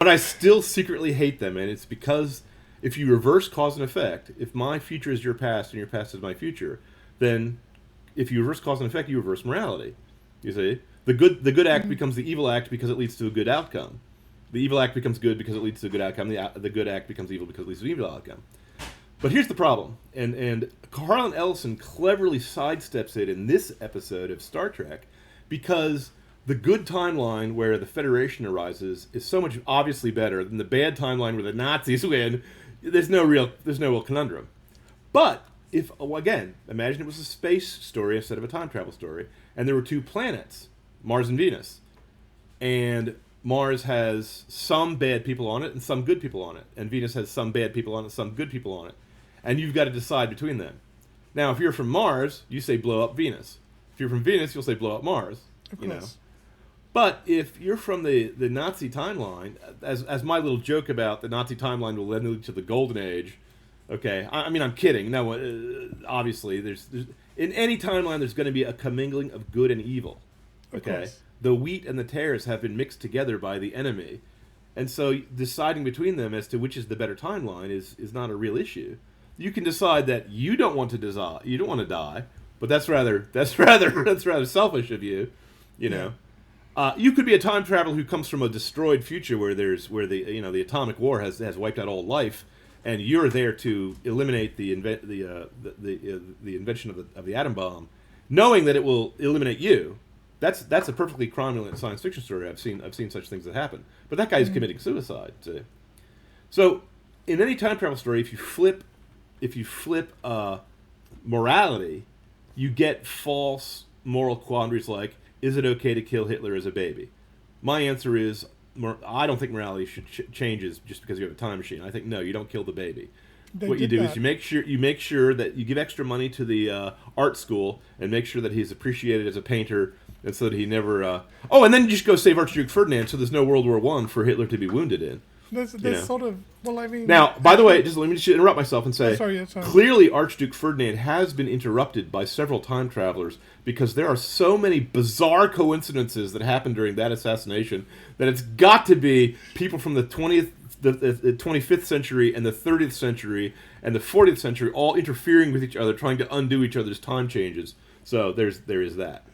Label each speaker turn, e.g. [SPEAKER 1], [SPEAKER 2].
[SPEAKER 1] But I still secretly hate them, and it's because if you reverse cause and effect, if my future is your past and your past is my future, then if you reverse cause and effect, you reverse morality. You see, the good act
[SPEAKER 2] Mm.
[SPEAKER 1] becomes the evil act because it leads to a good outcome. The evil act becomes good because it leads to a good outcome. The good act becomes evil because it leads to an evil outcome. But here's the problem, and Harlan Ellison cleverly sidesteps it in this episode of Star Trek, because the good timeline where the Federation arises is so much obviously better than the bad timeline where the Nazis win. There's no real conundrum. But if again, imagine it was a space story instead of a time travel story, and there were two planets, Mars and Venus, and Mars has some bad people on it and some good people on it, and Venus has some bad people on it, some good people on it, and you've got to decide between them. Now, if you're from Mars, you say blow up Venus. If you're from Venus, you'll say blow up Mars.
[SPEAKER 2] Of
[SPEAKER 1] You know.
[SPEAKER 2] course.
[SPEAKER 1] But if you're from the Nazi timeline, as my little joke about the Nazi timeline will lead to the Golden Age, okay, I mean I'm kidding. No, obviously there's in any timeline there's going to be a commingling of good and evil.
[SPEAKER 2] Of
[SPEAKER 1] Okay,
[SPEAKER 2] course.
[SPEAKER 1] the wheat and the tares have been mixed together by the enemy, and so deciding between them as to which is the better timeline is not a real issue. You can decide that you don't want to die, you don't want to die, but that's rather selfish of you, you
[SPEAKER 2] Yeah.
[SPEAKER 1] know. You could be a time traveler who comes from a destroyed future where the atomic war has wiped out all life, and you're there to eliminate the invention of the atom bomb, knowing that it will eliminate you. That's a perfectly cromulent science fiction story. I've seen such things that happen. But that guy's
[SPEAKER 2] Mm.
[SPEAKER 1] committing suicide. So in any time travel story, if you flip morality, you get false moral quandaries like, is it okay to kill Hitler as a baby? My answer is, I don't think morality changes just because you have a time machine. I think no, you don't kill the baby.
[SPEAKER 2] They
[SPEAKER 1] What you
[SPEAKER 2] did
[SPEAKER 1] do is
[SPEAKER 2] that.
[SPEAKER 1] you make sure that you give extra money to the art school and make sure that he's appreciated as a painter, and so that he never. And then you just go save Archduke Ferdinand, so there's no World War I for Hitler to be wounded in.
[SPEAKER 2] There's,
[SPEAKER 1] You
[SPEAKER 2] there's
[SPEAKER 1] know.
[SPEAKER 2] sort of, well, I mean,
[SPEAKER 1] Now, by the way, just let me just interrupt myself and say,
[SPEAKER 2] sorry, yeah, sorry.
[SPEAKER 1] clearly Archduke Ferdinand has been interrupted by several time travelers, because there are so many bizarre coincidences that happened during that assassination that it's got to be people from the 25th century and the 30th century and the 40th century all interfering with each other, trying to undo each other's time changes. So there is that.